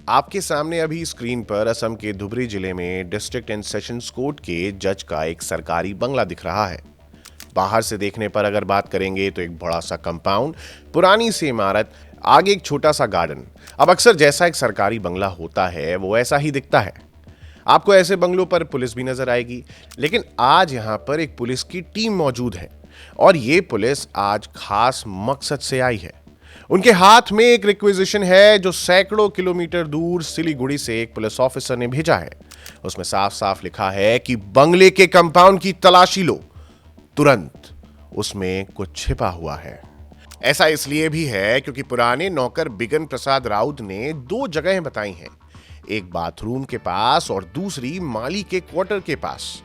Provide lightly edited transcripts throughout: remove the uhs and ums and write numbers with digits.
आपके सामने अभी स्क्रीन पर असम के धुबरी जिले में डिस्ट्रिक्ट एंड सेशंस कोर्ट के जज का एक सरकारी बंगला दिख रहा है। बाहर से देखने पर अगर बात करेंगे तो एक बड़ा सा कंपाउंड, पुरानी सी इमारत, आगे एक छोटा सा गार्डन। अब अक्सर जैसा एक सरकारी बंगला होता है वो ऐसा ही दिखता है। आपको ऐसे बंगलों पर पुलिस भी नजर आएगी, लेकिन आज यहाँ पर एक पुलिस की टीम मौजूद है और ये पुलिस आज खास मकसद से आई है। उनके हाथ में एक रिक्विजिशन है जो सैकड़ों किलोमीटर दूर सिलीगुड़ी से एक पुलिस ऑफिसर ने भेजा है। उसमें साफ साफ लिखा है कि बंगले के कंपाउंड की तलाशी लो तुरंत, उसमें कुछ छिपा हुआ है। ऐसा इसलिए भी है क्योंकि पुराने नौकर बिगन प्रसाद राउत ने 2 जगहें बताई हैं, एक बाथरूम के पास और दूसरी माली के क्वार्टर के पास।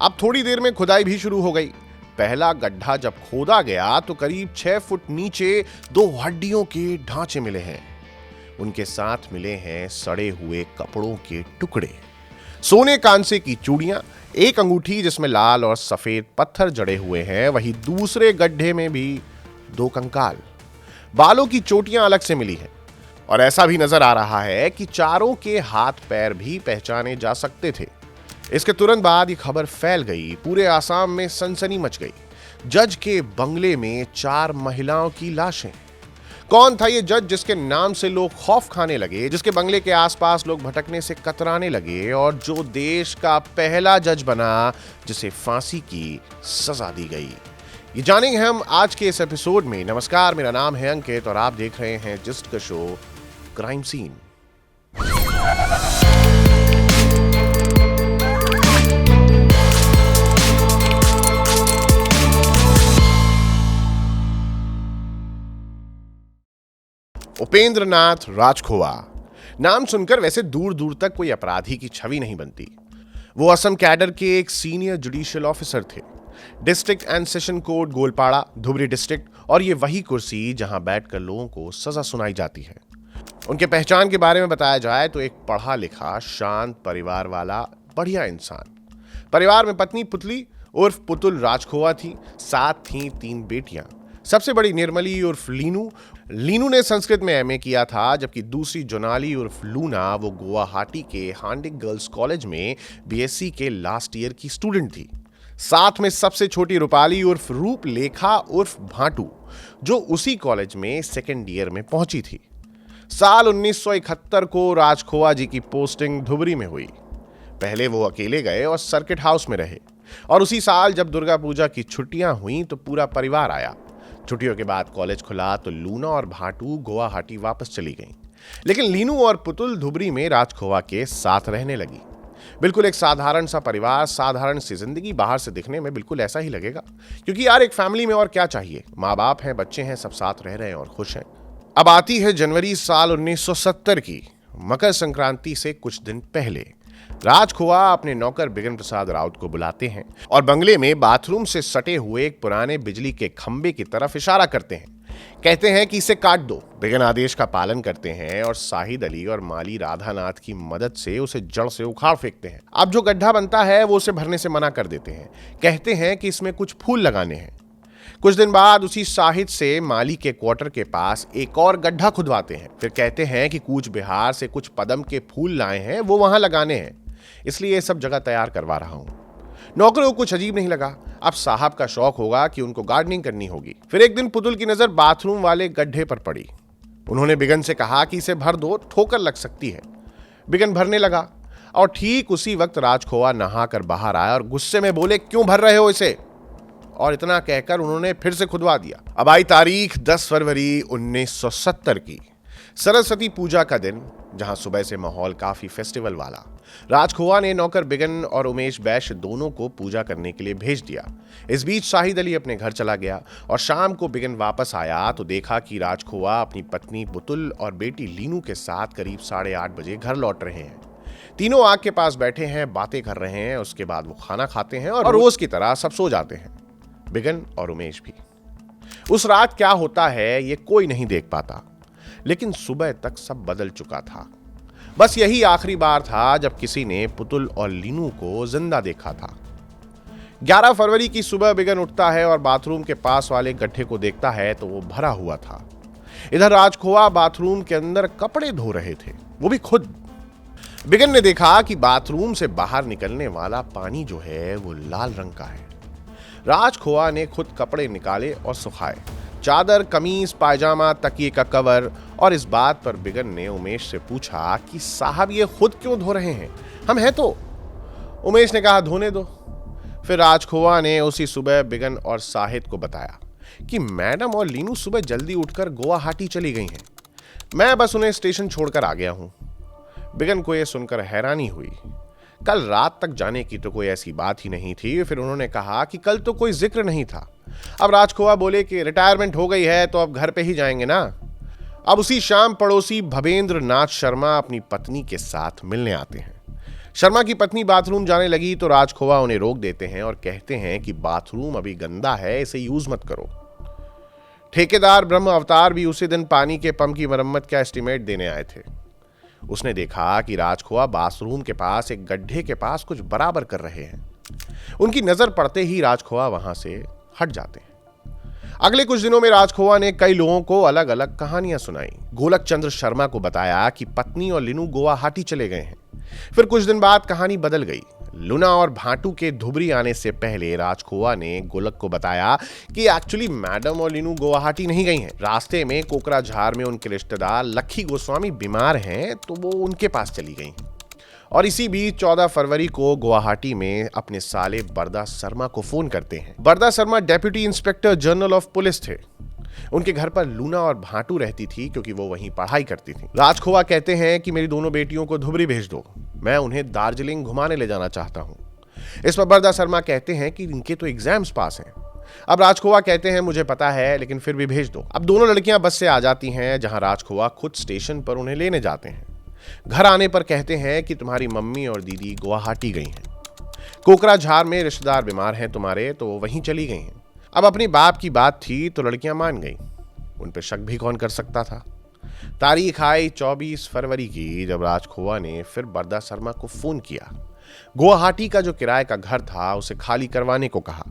अब थोड़ी देर में खुदाई भी शुरू हो गई। पहला गड्ढा जब खोदा गया तो करीब 6 फुट नीचे 2 हड्डियों के ढांचे मिले हैं। उनके साथ मिले हैं सड़े हुए कपड़ों के टुकड़े, सोने कांसे की चूड़ियां, एक अंगूठी जिसमें लाल और सफेद पत्थर जड़े हुए हैं। वहीं दूसरे गड्ढे में भी 2 कंकाल, बालों की चोटियां अलग से मिली हैं और ऐसा भी नजर आ रहा है कि चारों के हाथ पैर भी पहचाने जा सकते थे। इसके तुरंत बाद ये खबर फैल गई, पूरे आसाम में सनसनी मच गई। जज के बंगले में 4 महिलाओं की लाशें। कौन था ये जज जिसके नाम से लोग खौफ खाने लगे, जिसके बंगले के आसपास लोग भटकने से कतराने लगे और जो देश का पहला जज बना जिसे फांसी की सजा दी गई? ये जानेंगे हम आज के इस एपिसोड में। नमस्कार, मेरा नाम है अंकित और आप देख रहे हैं जस्ट का show crime scene. Upendra Nath Rajkhowa नाम सुनकर वैसे दूर दूर तक कोई अपराधी की छवि नहीं बनती। वो असम कैडर के एक सीनियर जुडिशियल ऑफिसर थे। District and session court Goalpara, Dhubri district, और ये वही कुर्सी जहां बैठकर लोगों को सजा सुनाई जाती है। उनके पहचान के बारे में बताया जाए तो एक पढ़ा लिखा, शांत परिवार वाला बढ़िया इंसान। परिवार में पत्नी पुतली उर्फ पुतुल राजखोवा थी, साथ थी 3 बेटियां। सबसे बड़ी निर्मली उर्फ लीनू ने संस्कृत में एमए किया था, जबकि दूसरी जोनाली उर्फ लूना वो गुवाहाटी के हांडिक गर्ल्स कॉलेज में बीएससी के लास्ट ईयर की स्टूडेंट थी। साथ में सबसे छोटी रूपाली उर्फ रूपलेखा उर्फ भाटू जो उसी कॉलेज में सेकेंड ईयर में पहुंची थी। साल 1971 को राजखोवा जी की पोस्टिंग धुबरी में हुई। पहले वो अकेले गए और सर्किट हाउस में रहे और उसी साल जब दुर्गा पूजा की छुट्टियां हुई तो पूरा परिवार आया। छुट्टियों के बाद कॉलेज खुला तो लूना और भाटू गुवाहाटी वापस चली गईं। लेकिन लीनू और पुतुल धुबरी में राजखोवा के साथ रहने लगी। बिल्कुल एक साधारण सा परिवार, साधारण सी जिंदगी। बाहर से दिखने में बिल्कुल ऐसा ही लगेगा, क्योंकि यार एक फैमिली में और क्या चाहिए, माँ बाप हैं, बच्चे हैं, सब साथ रह रहे हैं और खुश हैं। अब आती है जनवरी साल 1970 की। मकर संक्रांति से कुछ दिन पहले राजखोवा अपने नौकर बिगन प्रसाद राउत को बुलाते हैं और बंगले में बाथरूम से सटे हुए एक पुराने बिजली के खंबे की तरफ इशारा करते हैं। कहते हैं कि इसे काट दो। बिगन आदेश का पालन करते हैं और साहिद अली और माली राधानाथ की मदद से उसे जड़ से उखाड़ फेंकते हैं। अब जो गड्ढा बनता है वो उसे भरने से मना कर देते हैं। कहते हैं कि इसमें कुछ फूल लगाने हैं। कुछ दिन बाद उसी साहिद से माली के क्वार्टर के पास एक और गड्ढा खुदवाते हैं। फिर कहते हैं कि कूच बिहार से कुछ पदम के फूल लाए हैं, वो वहां लगाने हैं, इसलिए ये सब जगह तैयार करवा रहा हूं। नौकरों को कुछ अजीब नहीं लगा। अब साहब का शौक होगा कि उनको गार्डनिंग करनी होगी। फिर एक दिन पुतुल की नजर बाथरूम वाले गड्ढे पर पड़ी। उन्होंने बिगन से कहा कि इसे भर दो, ठोकर लग सकती है। बिगन भरने लगा और ठीक उसी वक्त राजखोवा नहाकर बाहर आया और गुस्से में बोले, क्यों भर रहे हो इसे? और इतना कहकर उन्होंने फिर से खुदवा दिया। अब आई तारीख 10 फरवरी 1970 की, सरस्वती पूजा का दिन, जहां सुबह से माहौल काफी फेस्टिवल वाला। राजखोवा ने नौकर बिगन और उमेश बैश दोनों को पूजा करने के लिए भेज दिया। इस बीच शाहिद अली अपने घर चला गया और शाम को बिगन वापस आया तो देखा कि राजखोवा अपनी पत्नी पुतुल और बेटी लीनू के साथ करीब 8:30 बजे घर लौट रहे हैं। तीनों आग के पास बैठे हैं, बातें कर रहे हैं। उसके बाद वो खाना खाते हैं और रोज की तरह सब सो जाते हैं, बिगन और उमेश भी। उस रात क्या होता है ये कोई नहीं देख पाता, लेकिन सुबह तक सब बदल चुका था। बस यही आखिरी बार था जब किसी ने पुतुल और लीनू को जिंदा देखा था। 11 फरवरी की सुबह बिगन उठता है और बाथरूम के पास वाले गड्ढे को देखता है तो वो भरा हुआ था। इधर राजखोआ बाथरूम के अंदर कपड़े धो रहे थे, वो भी खुद। बिगन ने देखा कि बाथरूम से बाहर निकलने वाला पानी जो है वो लाल रंग का है। राजखोआ ने खुद कपड़े निकाले और सुखाए, चादर, कमीज, पायजामा, तकिए का कवर। और इस बात पर बिगन ने उमेश से पूछा कि साहब ये खुद क्यों धो रहे हैं, हम हैं तो। उमेश ने कहा धोने दो। फिर राजखोआ ने उसी सुबह बिगन और साहिद को बताया कि मैडम और लीनू सुबह जल्दी उठकर गुवाहाटी चली गई हैं, मैं बस उन्हें स्टेशन छोड़कर आ गया हूं। बिगन को यह सुनकर हैरानी हुई। कल रात तक जाने की तो कोई ऐसी बात ही नहीं थी। फिर उन्होंने कहा कि कल तो कोई जिक्र नहीं था। अब राजखोआ बोले कि रिटायरमेंट हो गई है तो अब घर पे ही जाएंगे ना। अब उसी शाम पड़ोसी भवेंद्र नाथ शर्मा अपनी पत्नी के साथ मिलने आते हैं। शर्मा की पत्नी बाथरूम जाने लगी तो राजखोआ उन्हें रोक देते हैं और कहते हैं कि बाथरूम अभी गंदा है, इसे यूज मत करो। ठेकेदार ब्रह्म अवतार भी उसी दिन पानी के पंप की मरम्मत का एस्टीमेट देने आए थे। उसने देखा कि राजखोआ बाथरूम के पास एक गड्ढे के पास कुछ बराबर कर रहे हैं। उनकी नजर पड़ते ही राजखोआ वहां से हट जाते हैं। अगले कुछ दिनों में राजखोआ ने कई लोगों को अलग अलग कहानियां सुनाई। गोलक चंद्र शर्मा को बताया कि पत्नी और लीनू गुवाहाटी चले गए हैं। फिर कुछ दिन बाद कहानी बदल गई। लूना और भाटू के धुबरी आने से पहले राजखोआ ने गोलक को बताया कि एक्चुअली मैडम और लीनू गुवाहाटी नहीं गई हैं। रास्ते में कोकराझार में उनके रिश्तेदार लक्खी गोस्वामी बीमार हैं तो वो उनके पास चली गई। और इसी बीच 14 फरवरी को गुवाहाटी में अपने साले बरदा शर्मा को फोन करते हैं। Barda Sharma deputy inspector general of police थे। उनके घर पर लूना और भाटू रहती थी क्योंकि वो वहीं पढ़ाई करती थी। राजखोआ कहते हैं कि मेरी दोनों बेटियों को धुबरी भेज दो, मैं उन्हें दार्जिलिंग घुमाने ले जाना चाहता हूं। इस पर बरदा शर्मा कहते हैं कि इनके तो एग्जाम्स पास हैं। अब राजखोआ कहते हैं मुझे पता है लेकिन फिर भी भेज दो। अब दोनों लड़कियां बस से आ जाती हैं, जहां राजखोआ खुद स्टेशन पर उन्हें लेने जाते हैं। घर आने पर कहते हैं कि तुम्हारी मम्मी और दीदी गुवाहाटी गई हैं, कोकराझार में रिश्तेदार बीमार हैं तुम्हारे तो वहीं चली गई हैं। अब अपनी बाप की बात थी तो लड़कियां मान गईं, उन पर शक भी कौन कर सकता था। तारीख आई 24 फरवरी की, जब राजखोआ ने फिर बरदा शर्मा को फोन किया। गुवाहाटी का जो किराए का घर था उसे खाली करवाने को कहा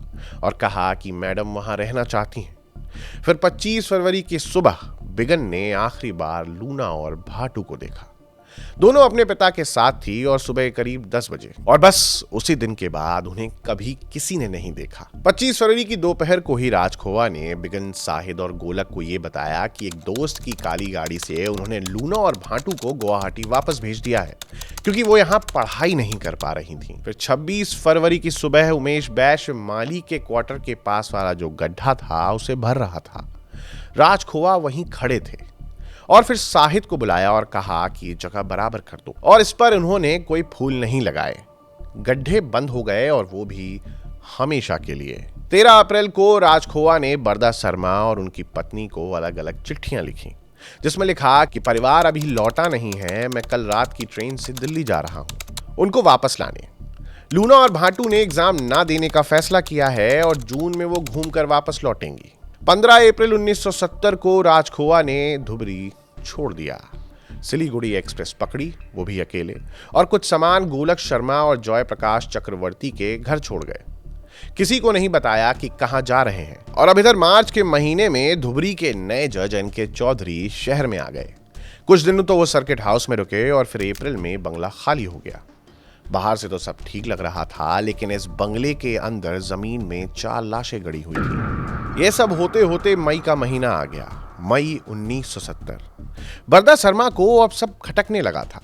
और कहा कि मैडम वहां रहना चाहती हैं। फिर 25 फरवरी की सुबह बिगन ने आखिरी बार लूना और भाटू को देखा। दोनों अपने पिता के साथ थी और सुबह करीब 10 बजे, और बस उसी दिन के बाद उन्हें कभी किसी ने नहीं देखा। 25 फरवरी की दोपहर को ही राजखोआ ने बिगन, साहिद और गोलक को यह बताया कि एक दोस्त की काली गाड़ी से उन्होंने लूना और भाटू को गुवाहाटी वापस भेज दिया है क्योंकि वो यहाँ पढ़ाई नहीं कर पा रही थी। फिर 26 फरवरी की सुबह उमेश बैश माली के क्वार्टर के पास वाला जो गड्ढा था उसे भर रहा था। राजखोआ वहीं खड़े थे और फिर साहिद को बुलाया और कहा कि ये जगह बराबर कर दो, और इस पर उन्होंने कोई फूल नहीं लगाए। गड्ढे बंद हो गए और वो भी हमेशा के लिए। 13 अप्रैल को राजखोआ ने बरदा शर्मा और उनकी पत्नी को अलग अलग चिट्ठियां लिखी, जिसमें लिखा कि परिवार अभी लौटा नहीं है, मैं कल रात की ट्रेन से दिल्ली जा रहा हूं उनको वापस लाने। लूना और भाटू ने एग्जाम ना देने का फैसला किया है और जून में वो घूमकर वापस लौटेंगी। 15 अप्रैल 1970 को राजखोआ ने धुबरी छोड़ दिया, सिलीगुड़ी एक्सप्रेस पकड़ी, वो भी अकेले, और कुछ सामान गोलक शर्मा और जय प्रकाश चक्रवर्ती के घर छोड़ गए। किसी को नहीं बताया कि कहां जा रहे हैं। और अब इधर मार्च के महीने में धुबरी के नए जज एनके चौधरी शहर में आ गए। कुछ दिनों तो वो सर्किट हाउस में रुके और फिर अप्रैल में बंगला खाली हो गया। बाहर से तो सब ठीक लग रहा था, लेकिन इस बंगले के अंदर जमीन में 4 लाशें गड़ी हुई थी। यह सब होते होते मई का महीना आ गया, मई 1970। बरदा शर्मा को अब सब खटकने लगा था।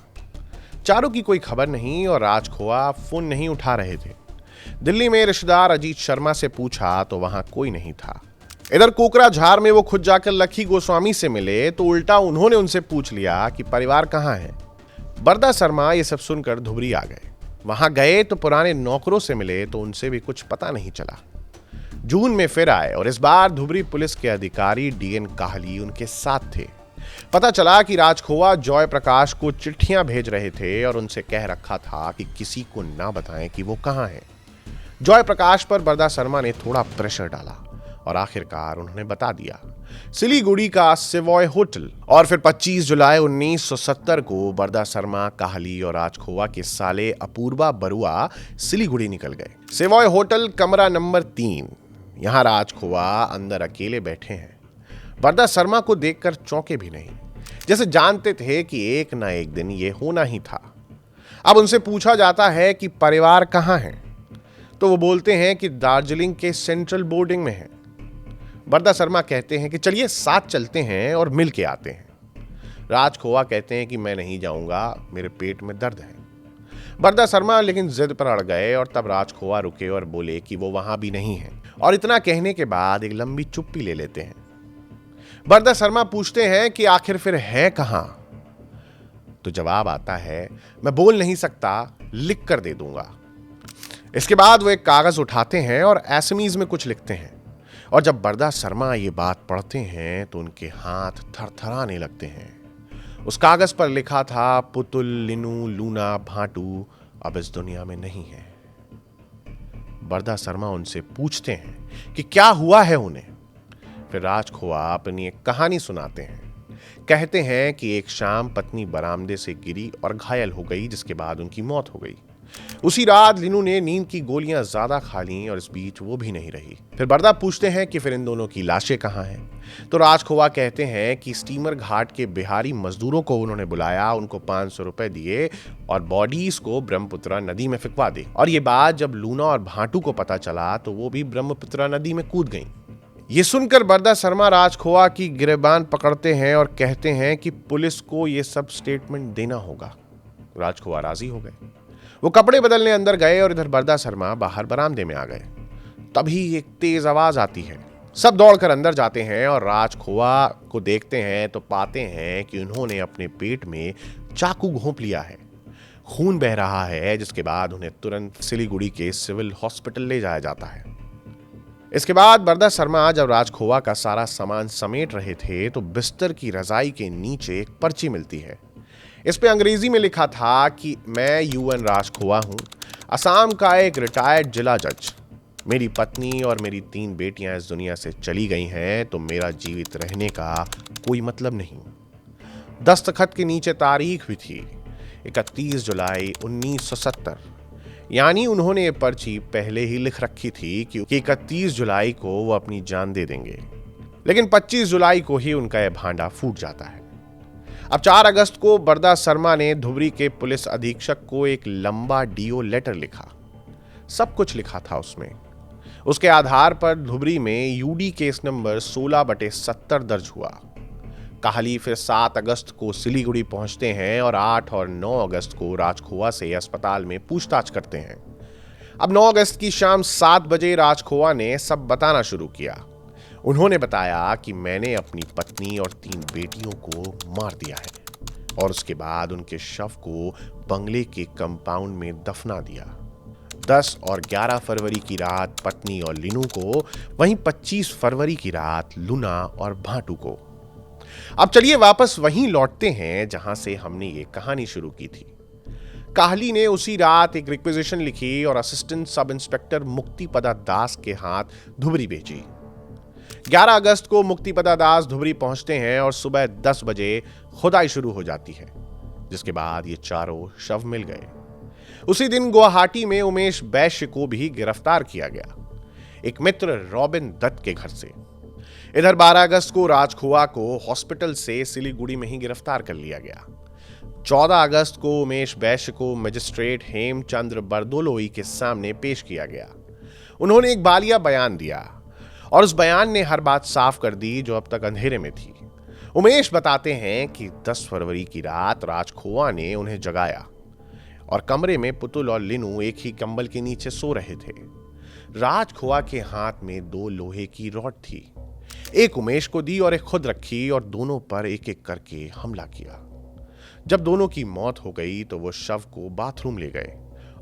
चारों की कोई खबर नहीं और राजखोआ फोन नहीं उठा रहे थे। दिल्ली में रिश्तेदार अजीत शर्मा से पूछा तो वहां कोई नहीं था। इधर कोकराझार में वो खुद जाकर लक्खी गोस्वामी से मिले तो उल्टा उन्होंने उनसे पूछ लिया कि परिवार कहां है। बरदा शर्मा ये सब सुनकर धुबरी आ गए। वहां गए तो पुराने नौकरों से मिले तो उनसे भी कुछ पता नहीं चला। जून में फिर आए और इस बार धुबरी पुलिस के अधिकारी डीएन काहली उनके साथ थे। पता चला कि राजखोआ जय प्रकाश को चिट्ठियां भेज रहे थे और उनसे कह रखा था कि किसी को ना बताएं कि वो कहां है। जय प्रकाश पर बरदा शर्मा ने थोड़ा प्रेशर डाला और आखिरकार उन्होंने बता दिया, सिलीगुड़ी का सेवॉय होटल। और फिर 25 जुलाई 1970 को बरदा शर्मा, काहली और राजखोआ के साले अपूर्वा बरुआ सिलीगुड़ी निकल गए। सेवॉय होटल, कमरा नंबर 3। यहां राजखोआ अंदर अकेले बैठे हैं। वरदा शर्मा को देखकर चौंके भी नहीं, जैसे जानते थे कि एक ना एक दिन ये होना ही था। अब उनसे पूछा जाता है कि परिवार कहाँ है, तो वो बोलते हैं कि दार्जिलिंग के सेंट्रल बोर्डिंग में है। वरदा शर्मा कहते हैं कि चलिए साथ चलते हैं और मिल के आते हैं। राज खोवा कहते हैं कि मैं नहीं जाऊंगा, मेरे पेट में दर्द है। वरदा शर्मा लेकिन जिद पर अड़ गए और तब राज खोवा रुके और बोले कि वो वहां भी नहीं है। और इतना कहने के बाद एक लंबी चुप्पी ले लेते हैं। वरदा शर्मा पूछते हैं कि आखिर फिर है कहां? तो जवाब आता है, मैं बोल नहीं सकता, लिख कर दे दूंगा। इसके बाद वो एक कागज उठाते हैं और एसएमईज में कुछ लिखते हैं। और जब वरदा शर्मा ये बात पढ़ते हैं तो उनके हाथ थरथराने लगते हैं। उस कागज पर लिखा था, पुतुल, लिनू, लूना, भाटू अब इस दुनिया में नहीं है। वरदा शर्मा उनसे पूछते हैं कि क्या हुआ है उन्हें। फिर राज खोवा अपनी एक कहानी सुनाते हैं। कहते हैं कि एक शाम पत्नी बरामदे से गिरी और घायल हो गई, जिसके बाद उनकी मौत हो गई। उसी रात लिनू ने नींद की गोलियां ज्यादा खा ली और इस बीच वो भी नहीं रही। फिर वरदा पूछते हैं कि फिर इन दोनों की लाशें कहां हैं। तो राज खोवा कहते हैं कि स्टीमर घाट के बिहारी मजदूरों को उन्होंने बुलाया, उनको 500 रुपए दिए और बॉडीज को ब्रह्मपुत्रा नदी में फिकवा दी। और ये बात जब लूना और भाटू को पता चला तो वो भी ब्रह्मपुत्रा नदी में कूद गई। ये सुनकर वरदा शर्मा राज खोवा की गिरबान पकड़ते हैं और कहते हैं कि पुलिस को ये सब स्टेटमेंट देना होगा। राज खोवा राजी हो गए। वो कपड़े बदलने अंदर गए और इधर वरदा शर्मा बाहर बरामदे में आ गए। तभी एक तेज आवाज आती है। सब दौड़कर अंदर जाते हैं और राज खोवा को देखते हैं तो पाते हैं कि उन्होंने अपने पेट में चाकू घोंप लिया है। खून बह रहा है, जिसके बाद उन्हें तुरंत सिलीगुड़ी के सिविल हॉस्पिटल ले जाया जाता है। इसके बाद वरदा शर्मा जब राज खोवा का सारा सामान समेट रहे थे तो बिस्तर की रजाई के नीचे एक पर्ची मिलती है। इस पे अंग्रेजी में लिखा था कि मैं यूएन राज खोवा हूं, असम का एक रिटायर्ड जिला जज। मेरी पत्नी और मेरी 3 बेटियां इस दुनिया से चली गई हैं, तो मेरा जीवित रहने का कोई मतलब नहीं। दस्तखत के नीचे तारीख भी थी 31 जुलाई 1970। यानी उन्होंने ये पर्ची पहले ही लिख रखी थी कि 31 जुलाई को वो अपनी जान दे देंगे। लेकिन 25 जुलाई को ही उनका यह भांडा फूट जाता है। अब 4 अगस्त को वरदा शर्मा ने धुबरी के पुलिस अधीक्षक को एक लंबा डीओ लेटर लिखा। सब कुछ लिखा था उसमें। उसके आधार पर धुबरी में यूडी केस नंबर 16/70 दर्ज हुआ। काहली फिर 7 अगस्त को सिलीगुड़ी पहुंचते हैं और 8 और 9 अगस्त को राज खोवा से अस्पताल में पूछताछ करते हैं। अब 9 अगस्त की शाम 7 बजे राज खोवा ने सब बताना शुरू किया। उन्होंने बताया कि मैंने अपनी पत्नी और 3 बेटियों को मार दिया है और उसके बाद उनके शव को बंगले के कंपाउंड में दफना दिया। 10 और 11 फरवरी की रात पत्नी और लिनू को, वहीं 25 फरवरी की रात लूना और भाटू को। अब चलिए वापस वहीं लौटते हैं जहां से हमने ये कहानी शुरू की थी। काहली ने उसी रात एक रिक्वेजिशन लिखी और असिस्टेंट सब इंस्पेक्टर मुक्तिपदा दास के हाथ धुबरी भेजी। 11 अगस्त को मुक्तिपदा दास धुबरी पहुंचते हैं और सुबह 10 बजे खुदाई शुरू हो जाती है, जिसके बाद ये चारों शव मिल गए। उसी दिन गुवाहाटी में उमेश वैश्य को भी गिरफ्तार किया गया, एक मित्र रॉबिन दत्त के घर से। इधर 12 अगस्त को राज खोवा को हॉस्पिटल से सिलीगुड़ी में ही गिरफ्तार कर लिया गया। 14 अगस्त को उमेश वैश्य को मजिस्ट्रेट हेमचंद्र बरदोलोई के सामने पेश किया गया। उन्होंने एक बालिया बयान दिया और उस बयान ने हर बात साफ कर दी जो अब तक अंधेरे में थी। उमेश बताते हैं कि 10 फरवरी की रात राज खोवा ने उन्हें जगाया और कमरे में पुतुल और लिनू एक ही कंबल के नीचे सो रहे थे। राज खोवा के हाथ में 2 लोहे की रॉड थी, एक उमेश को दी और एक खुद रखी और दोनों पर एक एक करके हमला किया। जब दोनों की मौत हो गई तो वो शव को बाथरूम ले गए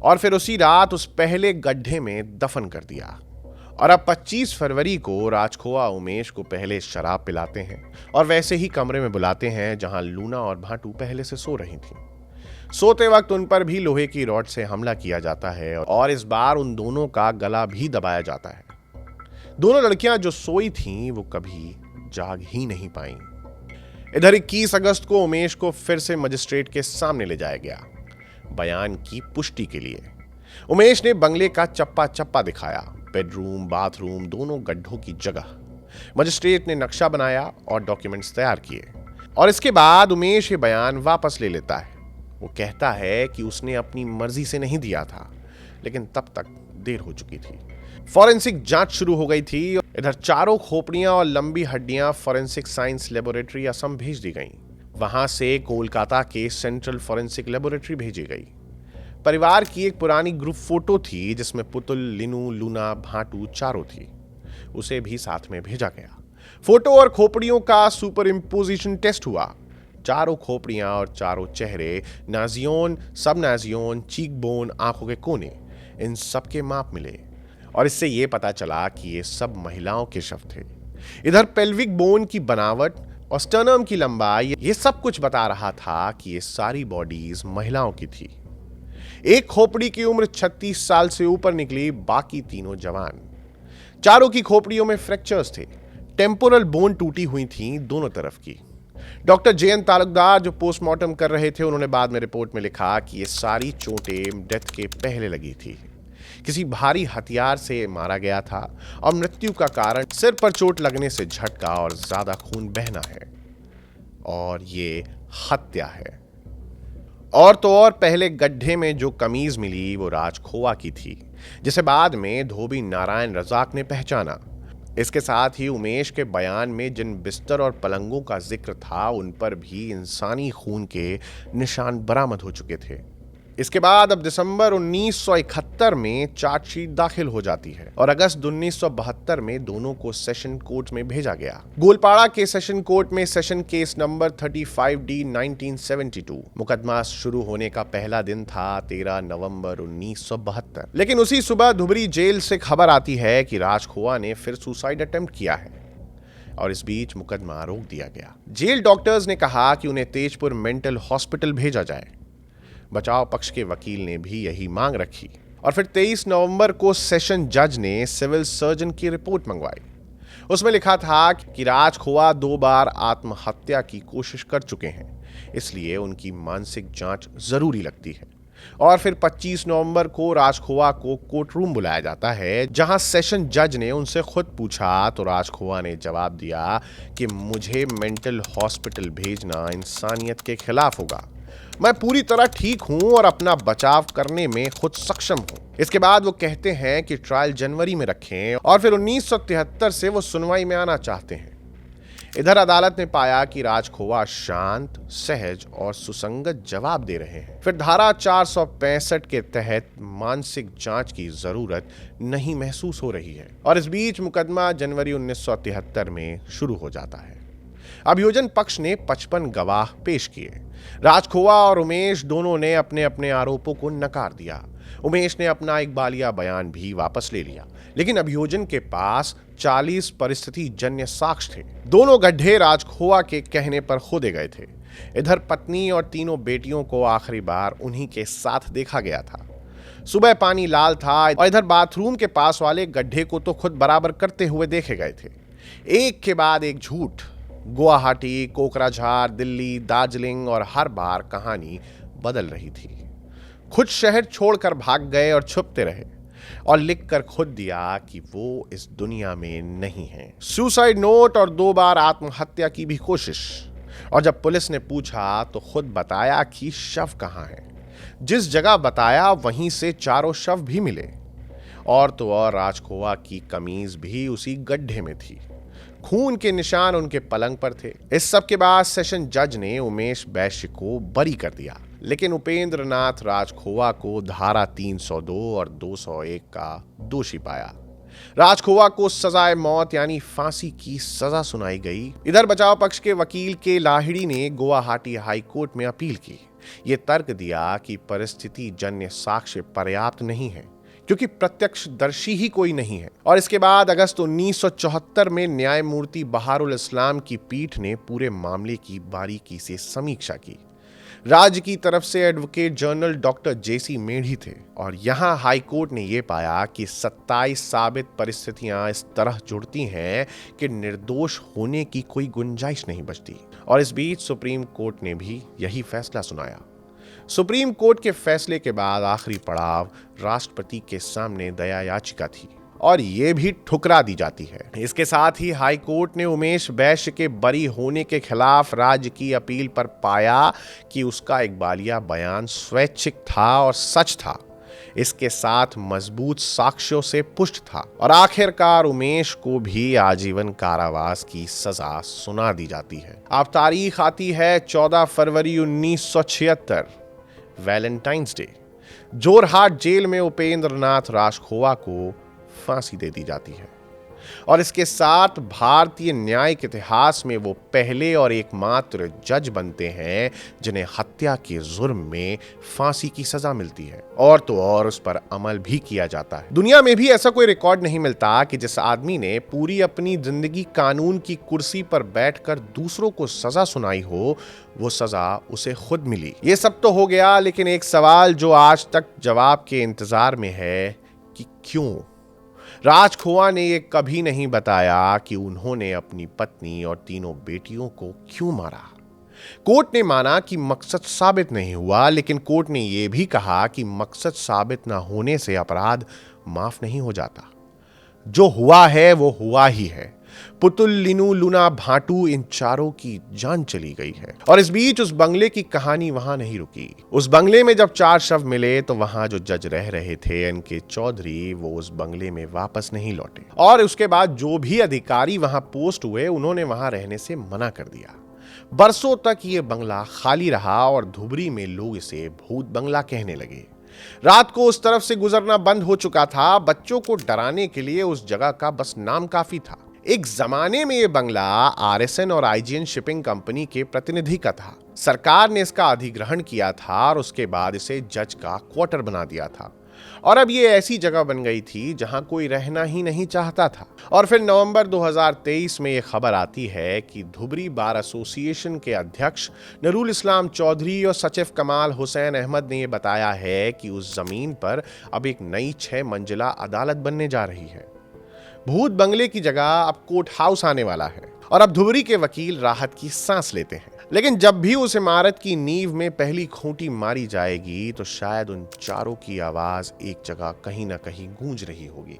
और फिर उसी रात उस पहले गड्ढे में दफन कर दिया। और अब 25 फरवरी को राज खोवा उमेश को पहले शराब पिलाते हैं और वैसे ही कमरे में बुलाते हैं जहां लूना और भाटू पहले से सो रही थीं। सोते वक्त उन पर भी लोहे की रॉड से हमला किया जाता है और इस बार उन दोनों का गला भी दबाया जाता है। दोनों लड़कियां जो सोई थीं वो कभी जाग ही नहीं पाईं। इधर 21 अगस्त को उमेश को फिर से मजिस्ट्रेट के सामने ले जाया गया, बयान की पुष्टि के लिए। उमेश ने बंगले का चप्पा चप्पा दिखाया, बेडरूम, बाथरूम, दोनों गड्ढों की जगह। मजिस्ट्रेट ने नक्शा बनाया और डॉक्यूमेंट्स तैयार किए और इसके बाद उमेश ये बयान वापस ले लेता है। वो कहता है कि उसने अपनी मर्जी से नहीं दिया था, लेकिन तब तक देर हो चुकी थी। फॉरेंसिक जांच शुरू हो गई थी। इधर चारों खोपड़ियां और लंबी हड्डियां फॉरेंसिक साइंस लेबोरेटरी असम भेज दी गईं। वहां से कोलकाता के सेंट्रल फॉरेंसिक लेबोरेटरी भेजी गई। परिवार की एक पुरानी ग्रुप फोटो थी जिसमें पुतुल, लिनू, लूना, भाटू चारों थी। उसे भी साथ में भेजा गया। फोटो और खोपड़ियों का सुपर इम्पोजिशन टेस्ट हुआ। चारों खोपड़ियां और चारों चेहरे, नाजियोन, सब नाजियोन, चीक बोन, आंखों के कोने, इन सब के माप मिले और इससे यह पता चला कि ये सब महिलाओं के शव थे। इधर पेल्विक बोन की बनावट और स्टर्नम की लंबाई, ये सब कुछ बता रहा था कि ये सारी बॉडीज महिलाओं की थी। एक खोपड़ी की उम्र 36 साल से ऊपर निकली, बाकी तीनों जवान। चारों की खोपड़ियों में फ्रैक्चर्स थे। टेम्पोरल बोन टूटी हुई थी दोनों तरफ की। डॉक्टर JN तालुकदार जो पोस्टमार्टम कर रहे थे, उन्होंने बाद में रिपोर्ट में लिखा कि ये सारी चोटें डेथ के पहले लगी थी। किसी भारी हथियार से मारा गया था और मृत्यु का कारण सिर पर चोट लगने से झटका और ज्यादा खून बहना है और ये हत्या है। और तो और पहले गड्ढे में जो कमीज मिली वो राज खोवा की थी, जिसे बाद में धोबी नारायण रजाक ने पहचाना। इसके साथ ही उमेश के बयान में जिन बिस्तर और पलंगों का जिक्र था, उन पर भी इंसानी खून के निशान बरामद हो चुके थे। इसके बाद अब दिसंबर 1971 में चार्जशीट दाखिल हो जाती है और अगस्त 1972 में दोनों को सेशन कोर्ट में भेजा गया। गोलपाड़ा के सेशन कोर्ट में सेशन केस नंबर 35D 1972। मुकदमा शुरू होने का पहला दिन था 13 नवंबर 1972। लेकिन उसी सुबह धुबरी जेल से खबर आती है कि राज खोवा ने फिर सुसाइड अटेम्प्ट किया है और इस बीच मुकदमा रोक दिया गया। जेल डॉक्टर्स ने कहा कि उन्हें तेजपुर मेंटल हॉस्पिटल भेजा जाए। बचाव पक्ष के वकील ने भी यही मांग रखी और फिर 23 नवंबर को सेशन जज ने सिविल सर्जन की रिपोर्ट मंगवाई। उसमें लिखा था कि राज खोवा 2 बार आत्महत्या की कोशिश कर चुके हैं, इसलिए उनकी मानसिक जांच जरूरी लगती है। और फिर 25 नवंबर को राज खोवा को कोर्ट रूम बुलाया जाता है, जहां सेशन जज ने उनसे खुद पूछा तो राज खोवा ने जवाब दिया कि मुझे मेंटल हॉस्पिटल भेजना इंसानियत के खिलाफ होगा। मैं पूरी तरह ठीक हूं और अपना बचाव करने में खुद सक्षम हूं। इसके बाद वो कहते हैं कि ट्रायल जनवरी में रखें और फिर 1973 से वो सुनवाई में आना चाहते हैं। इधर अदालत ने पाया कि राज खोवा शांत, सहज और सुसंगत जवाब दे रहे हैं। फिर धारा 465 के तहत मानसिक जांच की जरूरत नहीं महसूस हो रही है और इस बीच मुकदमा जनवरी 1973 में शुरू हो जाता है। अभियोजन पक्ष ने 55 गवाह पेश किए। राज खोवा और उमेश दोनों ने अपने अपने आरोपों को नकार दिया। उमेश ने अपना इकबालिया बयान भी वापस ले लिया, लेकिन अभियोजन के पास 40 परिस्थिति जन्य साक्ष्य थे। दोनों गड्ढे राज खोवा के कहने पर खोदे गए थे। इधर पत्नी और तीनों बेटियों को आखिरी बार उन्हीं के साथ देखा गया था। सुबह पानी लाल था और इधर बाथरूम के पास वाले गड्ढे को तो खुद बराबर करते हुए देखे गए थे। एक के बाद एक झूठ, गुवाहाटी, कोकराझार, दिल्ली, दार्जिलिंग और हर बार कहानी बदल रही थी। खुद शहर छोड़कर भाग गए और छुपते रहे और लिखकर खुद दिया कि वो इस दुनिया में नहीं है। सुसाइड नोट और 2 बार आत्महत्या की भी कोशिश। और जब पुलिस ने पूछा तो खुद बताया कि शव कहां है। जिस जगह बताया वहीं से 4 शव भी मिले और तो और राज खोवा की कमीज भी उसी गड्ढे में थी। खून के निशान उनके पलंग पर थे। इस सब के बाद सेशन जज ने उमेश बैश्य को बरी कर दिया, लेकिन उपेंद्र नाथ राज खोवा को धारा 302 और 201 का दोषी पाया। राज खोवा को सजाए मौत यानी फांसी की सजा सुनाई गई। इधर बचाव पक्ष के वकील के लाहिड़ी ने गुवाहाटी हाई कोर्ट में अपील की। ये तर्क दिया कि परिस्थिति जन्य साक्ष्य पर्याप्त नहीं है क्योंकि प्रत्यक्षदर्शी ही कोई नहीं है। और इसके बाद अगस्त 1974 में न्यायमूर्ति बहारुल इस्लाम की पीठ ने पूरे मामले की बारीकी से समीक्षा की। राज्य की तरफ से एडवोकेट जनरल डॉक्टर JC मेढ़ी थे और यहां हाई कोर्ट ने यह पाया कि 27 साबित परिस्थितियां इस तरह जुड़ती हैं कि निर्दोष होने की कोई गुंजाइश नहीं बचती। और इस बीच सुप्रीम कोर्ट ने भी यही फैसला सुनाया। सुप्रीम कोर्ट के फैसले के बाद आखिरी पड़ाव राष्ट्रपति के सामने दया याचिका थी और ये भी ठुकरा दी जाती है। इसके साथ ही हाई कोर्ट ने उमेश वैश्य के बरी होने के खिलाफ राज्य की अपील पर पाया कि उसका इकबालिया बयान स्वैच्छिक था और सच था, इसके साथ मजबूत साक्ष्यों से पुष्ट था, और आखिरकार उमेश को भी आजीवन कारावास की सजा सुना दी जाती है। अब तारीख आती है 14 फरवरी 1976, वैलेंटाइंस डे। जोरहाट जेल में उपेंद्र नाथ राजखोवा को फांसी दे दी जाती है, और इसके साथ भारतीय न्यायिक इतिहास में वो पहले और एकमात्र जज बनते हैं जिन्हें हत्या के जुर्म में फांसी की सजा मिलती है, और तो और उस पर अमल भी किया जाता है। दुनिया में भी ऐसा कोई रिकॉर्ड नहीं मिलता कि जिस आदमी ने पूरी अपनी जिंदगी कानून की कुर्सी पर बैठकर दूसरों को सजा सुनाई हो, वो सजा उसे खुद मिली। ये सब तो हो गया, लेकिन एक सवाल जो आज तक जवाब के इंतजार में है कि क्यों राजखोवा ने ये कभी नहीं बताया कि उन्होंने अपनी पत्नी और तीनों बेटियों को क्यों मारा। कोर्ट ने माना कि मकसद साबित नहीं हुआ, लेकिन कोर्ट ने यह भी कहा कि मकसद साबित ना होने से अपराध माफ नहीं हो जाता। जो हुआ है वो हुआ ही है। पुतुल, लीनू, लूना, भाटू, इन चारों की जान चली गई है। और इस बीच उस बंगले की कहानी वहां नहीं रुकी। उस बंगले में जब 4 शव मिले तो वहां जो जज रह रहे थे एनके चौधरी, वो उस बंगले में वापस नहीं लौटे, और उसके बाद जो भी अधिकारी वहां पोस्ट हुए उन्होंने वहां रहने से मना कर दिया। बरसों तक ये बंगला खाली रहा और धुबरी में लोग इसे भूत बंगला कहने लगे। रात को उस तरफ से गुजरना बंद हो चुका था। बच्चों को डराने के लिए उस जगह का बस नाम काफी था। एक जमाने में यह बंगला आरएसएन और आईजीएन शिपिंग कंपनी के प्रतिनिधि का था। सरकार ने इसका अधिग्रहण किया था और उसके बाद इसे जज का क्वार्टर बना दिया था, और अब ये ऐसी जगह बन गई थी जहां कोई रहना ही नहीं चाहता था। और फिर नवंबर 2023 में यह खबर आती है कि धुबरी बार एसोसिएशन के अध्यक्ष नूरुल इस्लाम चौधरी और सचिव कमाल हुसैन अहमद ने यह बताया है कि उस जमीन पर अब एक नई 6 मंजिला अदालत बनने जा रही है। भूत बंगले की जगह अब कोर्ट हाउस आने वाला है, और अब धुबरी के वकील राहत की सांस लेते हैं। लेकिन जब भी उस इमारत की नींव में पहली खूंटी मारी जाएगी तो शायद उन चारों की आवाज एक जगह कहीं ना कहीं गूंज रही होगी।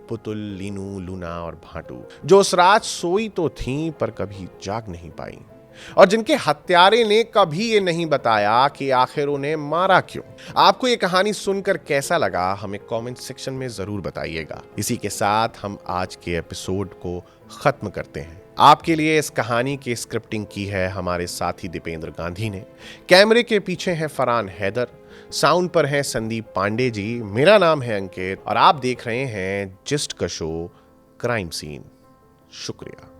पुतुल, लीनू, लूना और भाटू, जो उस रात सोई तो थीं पर कभी जाग नहीं पाई, और जिनके हत्यारे ने कभी ये नहीं बताया कि आखिर उन्हें मारा क्यों। आपको ये कहानी सुनकर कैसा लगा, हमें कमेंट सेक्शन में जरूर बताइएगा। इसी के साथ हम आज के एपिसोड को खत्म करते हैं। आपके लिए इस कहानी की स्क्रिप्टिंग की है हमारे साथी दीपेंद्र गांधी ने। कैमरे के पीछे है फरहान हैदर, साउंड पर है संदीप पांडे जी। मेरा नाम है अंकित और आप देख रहे हैं जिस्ट का शो क्राइम सीन। शुक्रिया।